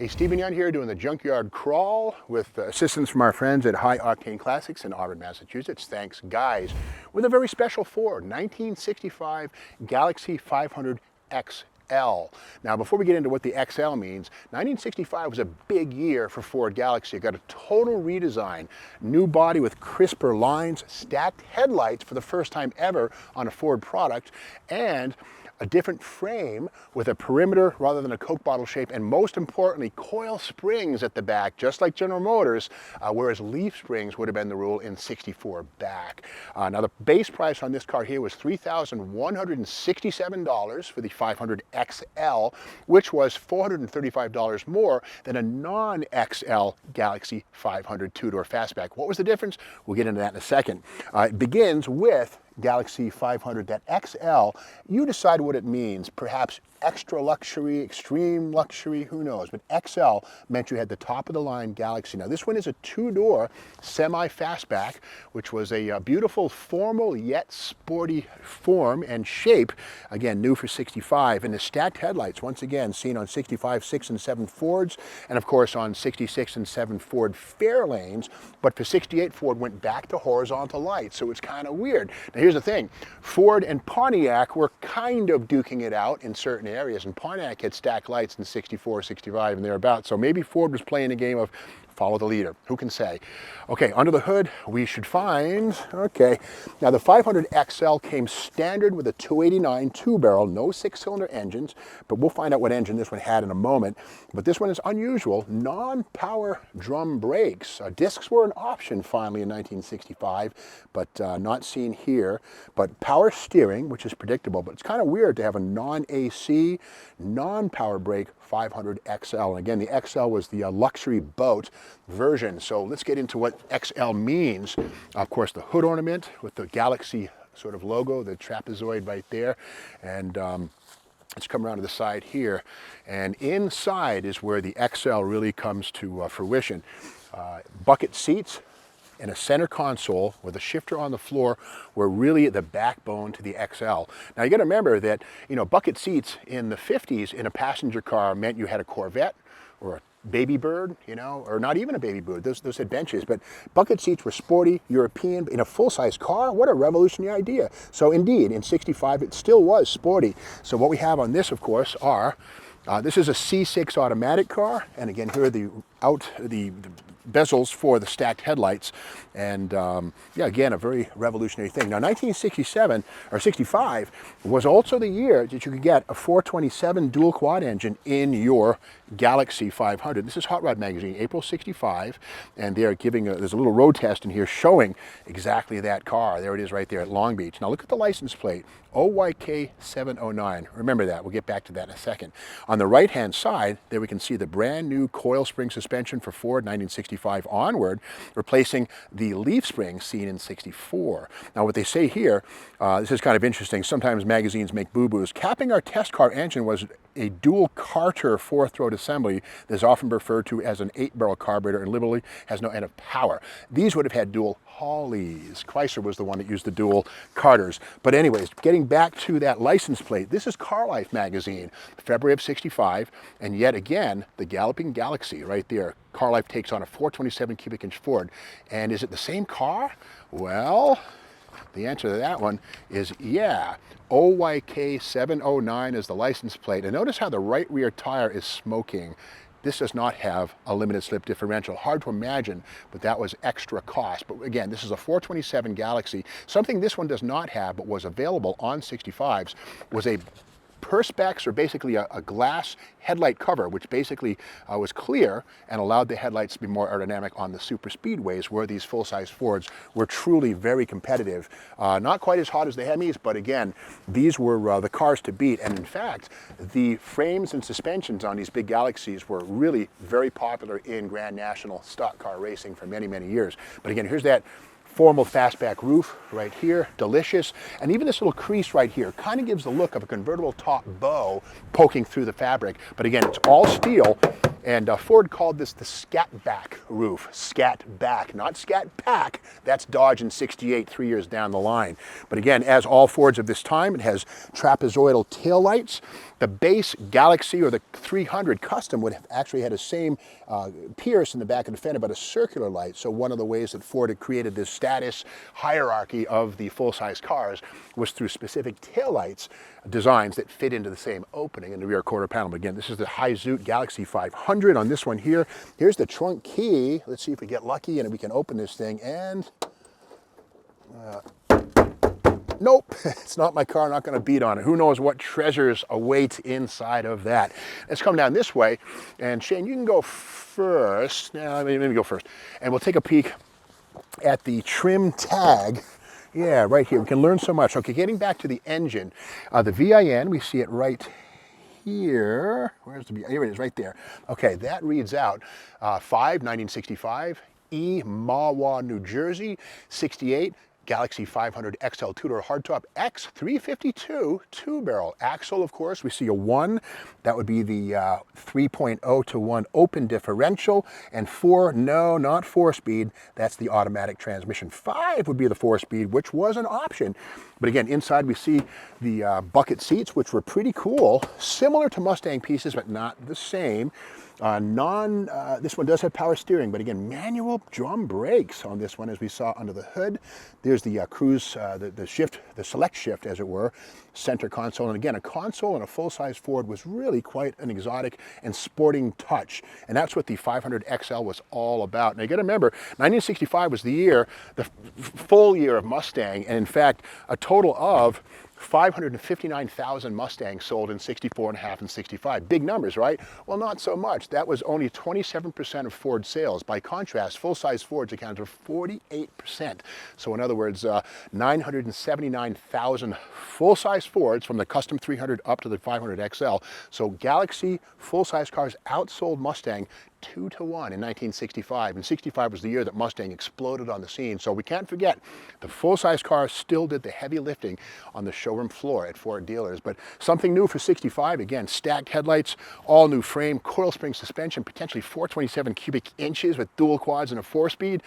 Hey, Stephen Young here doing the Junkyard Crawl with assistance from our friends at High Octane Classics in Auburn, Massachusetts. Thanks, guys. With a very special Ford 1965 Galaxie 500 XL. Now, before we get into what the XL means, 1965 was a big year for Ford Galaxie. It got a total redesign, new body with crisper lines, stacked headlights for the first time ever on a Ford product, and a different frame with a perimeter rather than a Coke bottle shape, and most importantly, coil springs at the back, just like General Motors, whereas leaf springs would have been the rule in 64 back. Now, the base price on this car here was $3,167 for the 500 XL, which was $435 more than a non-XL Galaxie 500 two-door Fastback. What was the difference? We'll get into that in a second. It begins with Galaxie 500, that XL, you decide what it means. Perhaps extra luxury, extreme luxury, who knows? But XL meant you had the top of the line Galaxie. Now this one is a two-door semi-fastback, which was a beautiful, formal yet sporty form and shape. Again, new for 65. And the stacked headlights, once again, seen on 65, 6, and 7 Fords, and of course on 66 and 7 Ford Fairlanes. But for 68, Ford went back to horizontal lights, so it's kind of weird. Now here's the thing, Ford and Pontiac were kind of duking it out in certain areas, and Pontiac had stacked lights in 64, 65, and thereabouts. So maybe Ford was playing a game of follow the leader. Who can say? Okay, under the hood, we should find, okay. Now the 500 XL came standard with a 289 two-barrel, no 6-cylinder engines, but we'll find out what engine this one had in a moment. But this one is unusual, non-power drum brakes. Discs were an option finally in 1965, but not seen here. But power steering, which is predictable, but it's kind of weird to have a non-AC, non-power brake 500 XL. And again, the XL was the luxury boat version. So let's get into what XL means. Of course, the hood ornament with the Galaxie sort of logo, the trapezoid right there. And let's come around to the side here. And inside is where the XL really comes to fruition. Bucket seats and a center console with a shifter on the floor were really the backbone to the XL. Now you got to remember that, you know, bucket seats in the 50s in a passenger car meant you had a Corvette or a baby bird, you know, or not even a baby bird. Those had benches, but bucket seats were sporty, European, in a full-size car. What a revolutionary idea. So indeed, in 65, it still was sporty. So what we have on this, of course, are, this is a C6 automatic car, and again, here are the bezels for the stacked headlights, and yeah, again, a very revolutionary thing. Now 1967 or 65 was also the year that you could get a 427 dual quad engine in your Galaxie 500. This is Hot Rod Magazine, April 65, and they're giving there's a little road test in here showing exactly that car. There it is right there at Long Beach. Now look at the license plate, OYK 709. Remember that, we'll get back to that in a second. On the right hand side, there we can see the brand new coil spring suspension for Ford 1965 onward, replacing the leaf spring seen in 64. Now what they say here, this is kind of interesting, sometimes magazines make boo-boos. Capping our test car engine was a dual Carter 4-throat assembly that is often referred to as an 8-barrel carburetor and literally has no end of power. These would have had dual Hollies. Chrysler was the one that used the dual Carters. But anyways, getting back to that license plate, this is Car Life magazine, February of 65, and yet again, the Galloping Galaxie right there. Car Life takes on a 427 cubic inch Ford. And is it the same car? Well, the answer to that one is yeah. OYK 709 is the license plate. And notice how the right rear tire is smoking. This does not have a limited slip differential. Hard to imagine, but that was extra cost. But again, this is a 427 Galaxie. Something this one does not have, but was available on 65s, was a Perspex, or basically a glass headlight cover, which basically was clear and allowed the headlights to be more aerodynamic on the super speedways, where these full-size Fords were truly very competitive. Not quite as hot as the Hemis, but again, these were the cars to beat. And in fact, the frames and suspensions on these big Galaxies were really very popular in Grand National stock car racing for many, many years. But again, here's that formal fastback roof right here, delicious. And even this little crease right here kind of gives the look of a convertible top bow poking through the fabric. But again, it's all steel. And Ford called this the scat back roof. Scat back, not scat pack. That's Dodge in '68, 3 years down the line. But again, as all Fords of this time, it has trapezoidal taillights. The base Galaxie or the 300 Custom would have actually had the same pierce in the back of the fender, but a circular light. So one of the ways that Ford had created this status hierarchy of the full-size cars was through specific taillights designs that fit into the same opening in the rear quarter panel. But again, this is the High-Zoot Galaxie 500 on this one here. Here's the trunk key. Let's see if we get lucky and we can open this thing. And nope, it's not my car, not going to beat on it. Who knows what treasures await inside of that. Let's come down this way. And Shane, you can go first. Now, maybe go first. And we'll take a peek at the trim tag. Yeah, right here. We can learn so much. Okay, getting back to the engine. The VIN, we see it right here. Where's the VIN? Here it is, right there. Okay, that reads out 1965, E, Mahwah, New Jersey, 68. Galaxie 500 XL two-door hardtop X352 two-barrel axle. Of course, we see a 1. That would be the 3.0 to 1 open differential. And 4, no, not 4-speed. That's the automatic transmission. 5 would be the 4-speed, which was an option. But again, inside we see the bucket seats, which were pretty cool. Similar to Mustang pieces, but not the same. This one does have power steering, but again, manual drum brakes on this one, as we saw under the hood. There's the cruise, the shift, the select shift, as it were, center console. And again, a console in a full-size Ford was really quite an exotic and sporting touch. And that's what the 500 XL was all about. Now, you got to remember, 1965 was the year, the full year of Mustang, and in fact, a total of 559,000 Mustangs sold in 64 and a half and 65. Big numbers, right? Well, not so much. That was only 27% of Ford sales. By contrast, full-size Fords accounted for 48%. So in other words, 979,000 full-size Fords from the Custom 300 up to the 500 XL. So Galaxie full-size cars outsold Mustang 2 to 1 in 1965, and 65 was the year that Mustang exploded on the scene. So we can't forget, the full-size car still did the heavy lifting on the showroom floor at Ford dealers. But something new for 65, again, stacked headlights, all new frame, coil spring suspension, potentially 427 cubic inches with dual quads and a 4-speed,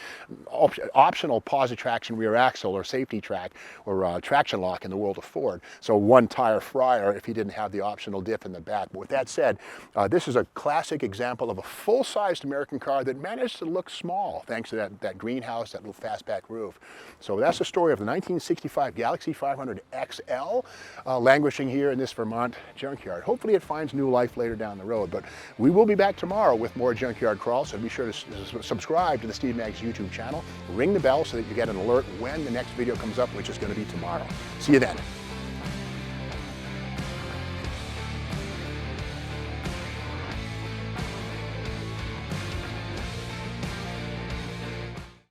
optional pause traction rear axle or safety track or traction lock in the world of Ford. So one tire fryer if you didn't have the optional diff in the back. But with that said, this is a classic example of a full-sized American car that managed to look small thanks to that greenhouse, that little fastback roof. So that's the story of the 1965 Galaxie 500 XL languishing here in this Vermont junkyard. Hopefully it finds new life later down the road, but we will be back tomorrow with more Junkyard Crawl, so be sure to subscribe to the Steve Maggs YouTube channel, ring the bell so that you get an alert when the next video comes up, which is going to be tomorrow. See you then.